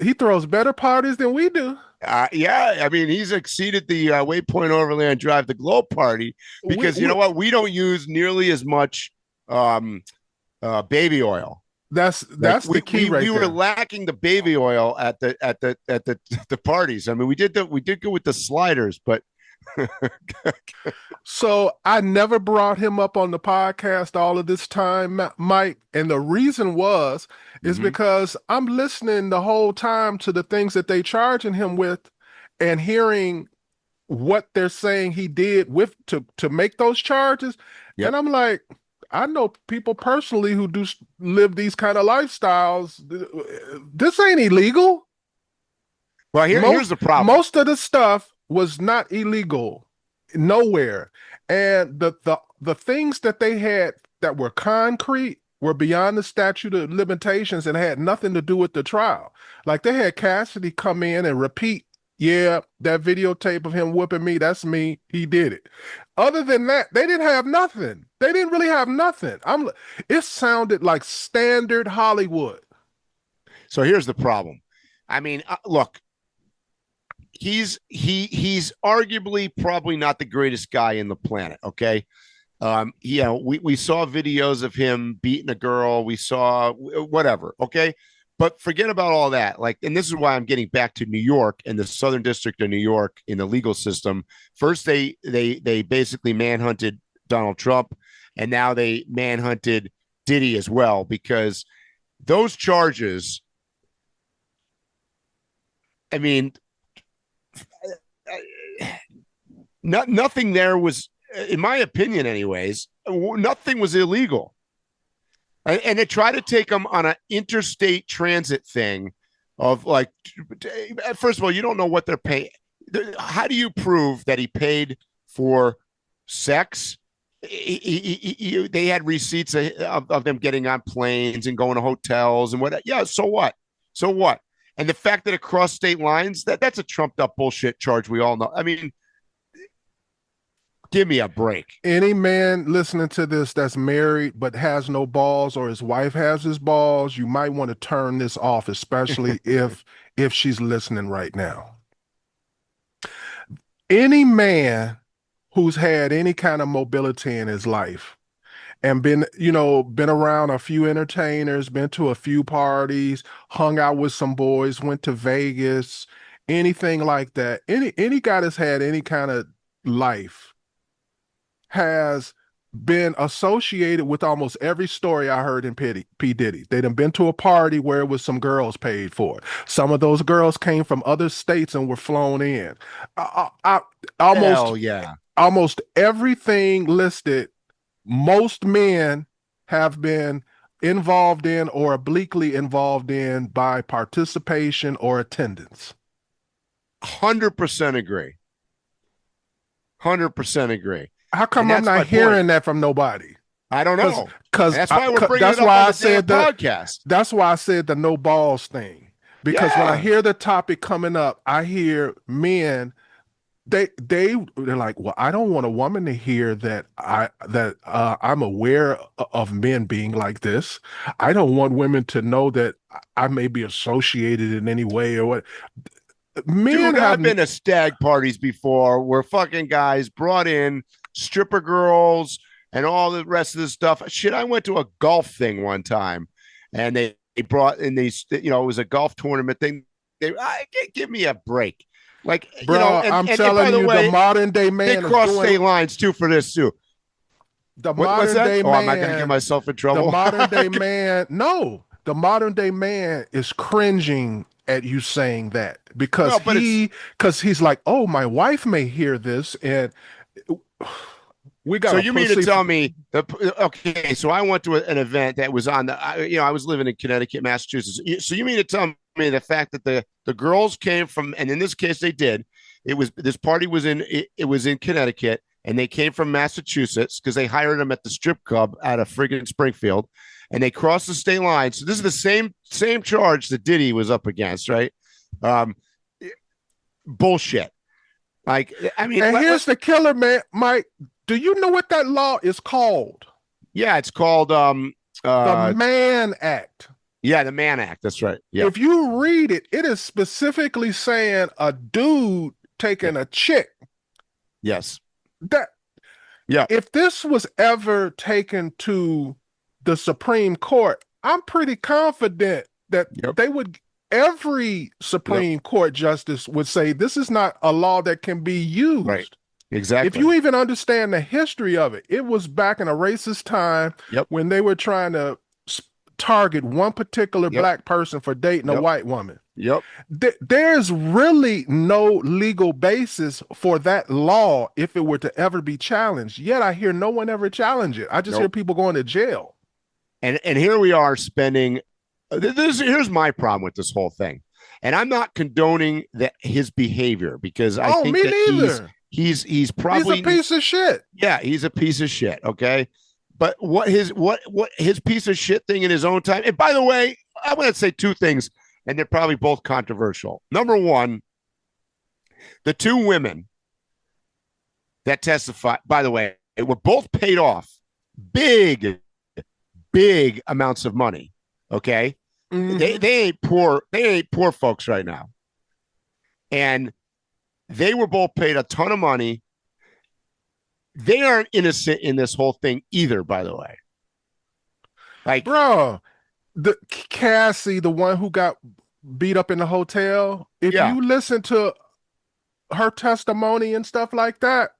He throws better parties than we do. Yeah, I mean, he's exceeded the Waypoint Overland Drive the Glow party We, because you we know what? We don't use nearly as much um, baby oil. Like that's the key we right were there. lacking the baby oil at the parties. I mean, we did go with the sliders, but So I never brought him up on the podcast all of this time, Mike. And the reason is Mhm. because I'm listening the whole time to the things that they charging him with and hearing what they're saying he did with to make those charges. And Yep. I'm like, I know people personally who do live these kind of lifestyles. This ain't illegal. Well, here's Most the problem. most of the stuff was not illegal nowhere. And the things that they had that were concrete were beyond the statute of limitations and had nothing to do with the trial. Like they had Cassidy come in and repeat, yeah, that videotape of him whipping me, that's me. He did it. Other than that, they didn't have nothing. They didn't really have nothing. It sounded like standard Hollywood. So here's the problem. I mean, look, he's arguably probably not the greatest guy in the planet. Okay, you know, we saw videos of him beating a girl. We saw whatever. Okay, but forget about all that. Like, and this is why I'm getting back to New York and the Southern District of New York in the legal system. First, they basically manhunted Donald Trump, and now they manhunted Diddy as well because those charges. I mean, nothing there was, in my opinion, anyways. Nothing was illegal, and they try to take them on an interstate transit thing of like, first of all, you don't know what they're paying. How do you prove that he paid for sex? They had receipts of them getting on planes and going to hotels and what. Yeah, so what? So what? And the fact that it crossed state lines, that's a trumped up bullshit charge. We all know. I mean, give me a break. Any man listening to this that's married but has no balls or his wife has his balls, you might want to turn this off, especially if she's listening right now. Any man who's had any kind of mobility in his life and been around a few entertainers, been to a few parties, hung out with some boys, went to Vegas, anything like that. Any guy that's had any kind of life has been associated with almost every story I heard in P. Diddy. They done been to a party where it was some girls paid for it. Some of those girls came from other states and were flown in. Almost Hell yeah. almost everything listed, most men have been involved in or obliquely involved in by participation or attendance. 100% agree. 100% agree. How And come I'm that's not my point. hearing that from nobody? I don't Because know. because That's why we're bringing that's it up why on I the damn said the podcast. that's why I said the no balls thing. Because when I Yeah. hear the topic coming up, I hear men they're like, well, I don't want a woman to hear that I'm aware of men being like this. I don't want women to know that I may be associated in any way or what. Men Dude, have I've been to stag parties before where fucking guys brought in stripper girls and all the rest of the stuff. Shit, I went to a golf thing one time and they brought in these, you know, it was a golf tournament thing. Give me a break. Like, you know, bro. I'm and by telling the you, the way, modern day they man is cross doing state lines too for this too. the What's modern that? day Oh, am I going to get man. myself in The trouble? modern day man. No, the modern day man is cringing at you saying that because Well, but it's he's like, oh, my wife may hear this, and we got so a you mean to pussy. tell me that, okay, so I went to an event that was on you know, I was living in Connecticut, Massachusetts. So you mean to tell me the fact that the girls came from, and in this case they did, it was, this party was it was in Connecticut and they came from Massachusetts because they hired them at the strip club out of friggin' Springfield and they crossed the state line. So this is the same charge that Diddy was up against, right? Um, bullshit. Like, I mean, And here's the killer, man. Mike, do you know what that law is called? yeah, it's called The uh Mann Act. Yeah, the Mann Act. That's right. Yep. If you read it, it is specifically saying a dude Yep. taking a chick. Yes. That Yep. if this was ever taken to the Supreme Court, I'm pretty confident that Yep. they would, every Yep. Supreme Court justice would say this is not a law that can be Right. used. If you Exactly. even understand the history of it, it was back in a racist time Yep. when they were trying to target one particular Yep. black person for dating a Yep. white woman. Yep. There's really no legal basis for that law if it were to ever be challenged. Yet I hear no one ever challenge it. I just hear Nope. people going to jail. And here we are spending here's my problem with this whole thing. And I'm not condoning that his behavior because I Oh, think me that neither. he's He's a probably piece of shit. yeah, he's a piece of shit, okay? But what his piece of shit thing in his own time. And by the way, I want to say two things and they're probably both controversial. Number one, the two women that testified, by the way, were both paid off big, big amounts of money. Okay. Mm-hmm. They ain't poor folks right now. And they were both paid a ton of money. They aren't innocent in this whole thing either, by the way. Like, Bro, the Cassie, the one who got beat up in the hotel, if yeah, you listen to her testimony and stuff like that,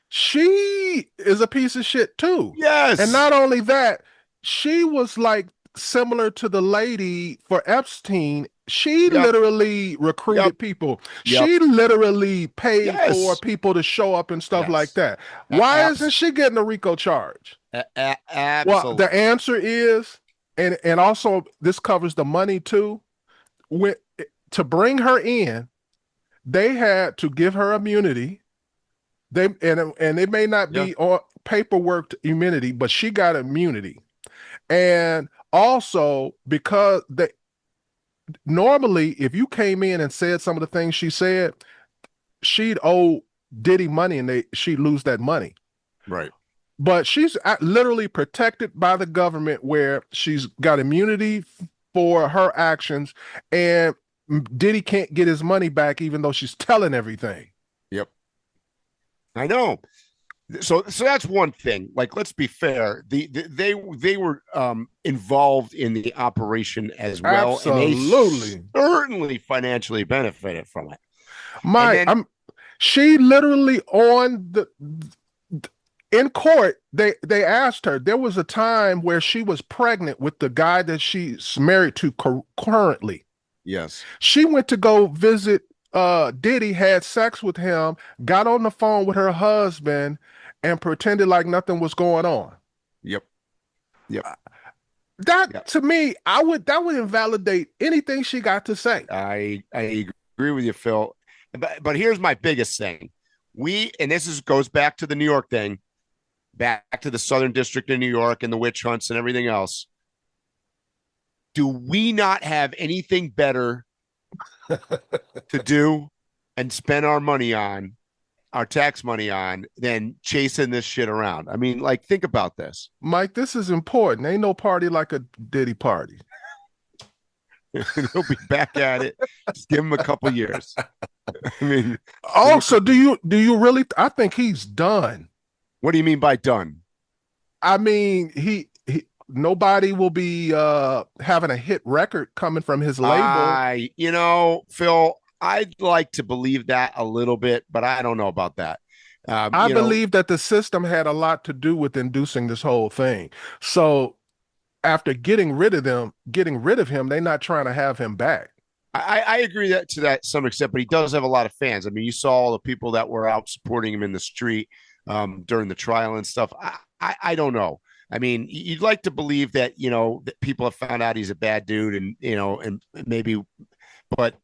she is a piece of shit too. And yes, not only that, she was like similar to the lady for Epstein. She yep, literally yep, recruited people. yep, She literally paid for yes, people to show up and stuff like yes. that. A- Why isn't abs- she getting a RICO charge? Well, the absolutely. answer is, and also this covers the money too. When to bring her in, they had to give her immunity. And it may not Yeah, be on paperwork immunity, but she got immunity. And also because they normally, if you came in and said some of the things she said, she'd owe Diddy money and she'd lose that money. right. But she's literally protected by the government where she's got immunity for her actions, and Diddy can't get his money back even though she's telling everything. Yep. I know. So that's one thing. Like, let's be fair. They were involved in the operation as well, and they Absolutely. certainly financially benefited from it. And My then I'm she literally on the in court, they asked her. There was a time where she was pregnant with the guy that she's married to currently. yes, She went to go visit Diddy, had sex with him, got on the phone with her husband, and pretended like nothing was going on. yep, yep, That yep. to me, that would invalidate anything she got to say. I agree with you, Phil. But here's my biggest thing. We and this is goes back to the New York thing, back to the Southern District of New York and the witch hunts and everything else. Do we not have anything better to do and spend our money on, our tax money on, than chasing this shit around? I mean, like, think about this. Mike, this is important. Ain't no party like a Diddy party. He'll be back at it. Just give him a couple years. I mean, Also, do you really? I think he's done. what do you mean by done? I mean, he nobody will be having a hit record coming from his label. Phil, I'd like to believe that a little bit, but I don't know about that. Um, I you know, believe that the system had a lot to do with inducing this whole thing. So after getting rid of him, they're not trying to have him back. I agree that to that some extent, but he does have a lot of fans. I mean, you saw all the people that were out supporting him in the street during the trial and stuff. I don't know. I mean, you'd like to believe that that people have found out he's a bad dude, and and maybe, but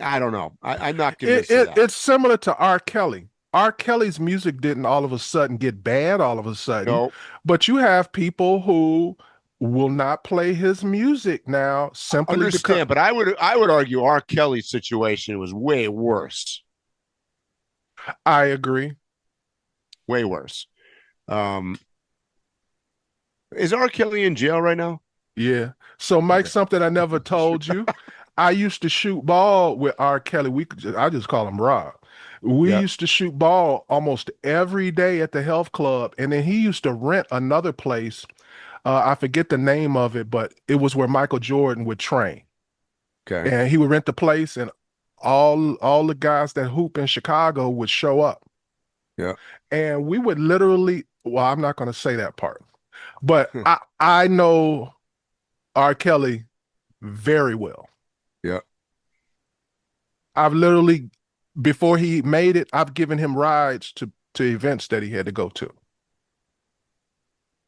I don't know. I'm not convinced of that. It's similar to R. Kelly. R. Kelly's music didn't all of a sudden get bad all of a sudden, No, but you have people who will not play his music now simply because understand, but I would argue R. Kelly's situation was way worse, I agree. way worse. Um, is R. Kelly in jail right now? Yeah. So, Mike, Okay. something I never told you. I used to shoot ball with R. Kelly. I just call him Rob. We Yeah. used to shoot ball almost every day at the health club, and then he used to rent another place. I forget the name of it, but it was where Michael Jordan would train, Okay. and he would rent the place, and all the guys that hoop in Chicago would show up, Yeah. and we would literally. Well, I'm not going to say that part, but I know R. Kelly very well. Yeah. I've literally, before he made it, I've given him rides to events that he had to go to.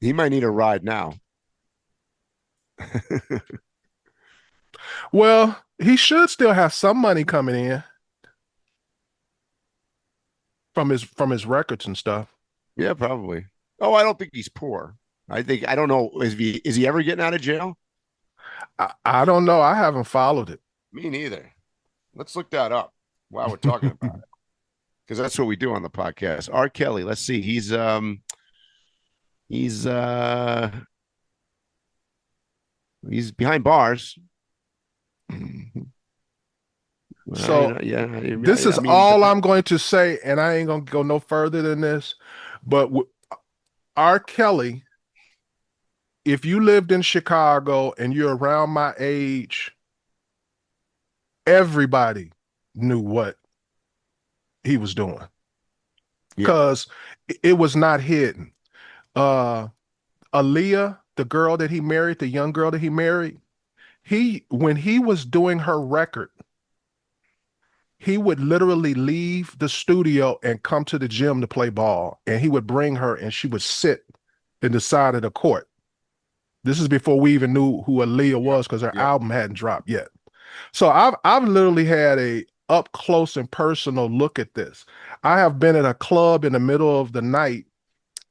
He might need a ride now. Well, he should still have some money coming in from his records and stuff. Yeah, probably. Oh, I don't think he's poor. I don't know. Is he ever getting out of jail? I don't know. I haven't followed it. Me neither. Let's look that up while we're talking about it. Because that's what we do on the podcast. R. Kelly, let's see. He's he's behind bars. So Yeah, this is I mean, all I'm going to say, and I ain't gonna go no further than this. But R. Kelly, if you lived in Chicago and you're around my age, everybody knew what he was doing yeah, because it was not hidden. Uh, Aaliyah, the girl that he married, the young girl that he married, he when he was doing her record, he would literally leave the studio and come to the gym to play ball, and he would bring her, and she would sit in the side of the court. This is before we even knew who Aaliyah yep, was because her yep. album hadn't dropped yet. So I've literally had a up close and personal look at this. I have been at a club in the middle of the night,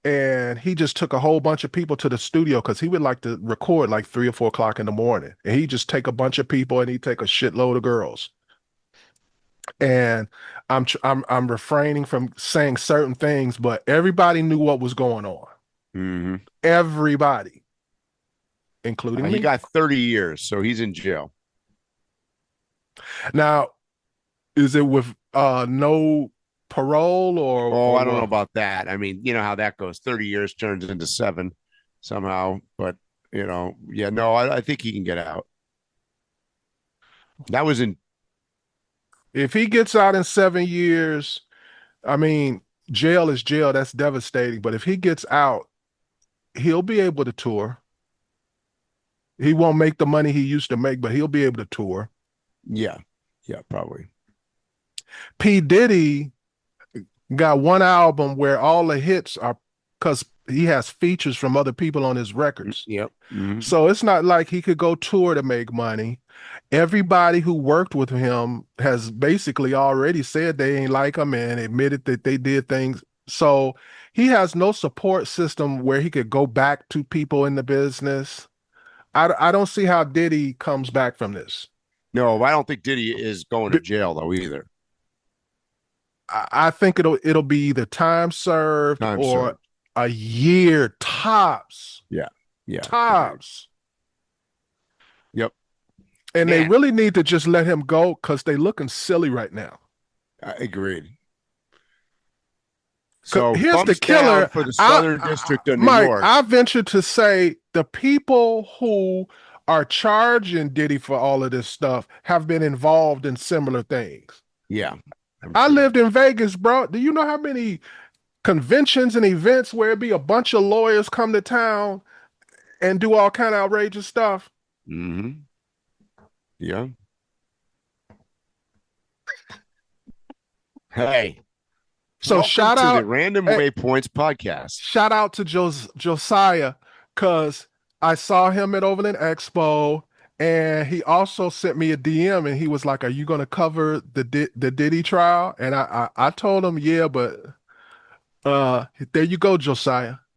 and he just took a whole bunch of people to the studio because he would like to record like 3 or 4 o'clock in the morning, and he just take a bunch of people and he take a shitload of girls. And I'm refraining from saying certain things, but everybody knew what was going on. Mm-hmm. Everybody, including He me. got 30 years, so he's in jail. Now, is it with no parole Oh, or I don't know what? about that. I mean, you know how that goes. 30 years turns into 7 somehow. But, yeah, no, I think he can get out. That was in, If he gets out in 7 years, I mean, jail is jail. That's devastating. But if he gets out, he'll be able to tour. He won't make the money he used to make, but he'll be able to tour. yeah, yeah, probably. P. Diddy got one album where all the hits are because he has features from other people on his records. Yep. Mm-hmm. So it's not like he could go tour to make money. Everybody who worked with him has basically already said they ain't like him and admitted that they did things. So he has no support system where he could go back to people in the business. I don't see how Diddy comes back from this. No, I don't think Diddy is going to But jail, though, either. I think it'll be either time served Time or served. a year tops. Yeah. Yeah. Agreed. Tops. Yep. And they Man, really need to just let him go because they looking silly right now. I agreed. 'Cause So here's the thumbs down killer. for the Southern District of New Mike, York. I venture to say the people who are charging Diddy for all of this stuff have been involved in similar things. Yeah, I'm I sure. lived in Vegas, bro. Do you know how many conventions and events where it be a bunch of lawyers come to town and do all kind of outrageous stuff? Mm-hmm. Yeah. Hey, So welcome to the Random eh, Waypoints podcast. shout out to Josiah, because I saw him at Overland Expo, and he also sent me a DM, and he was like, "Are you going to cover the Diddy trial?" And I told him, "Yeah, but there you go, Josiah."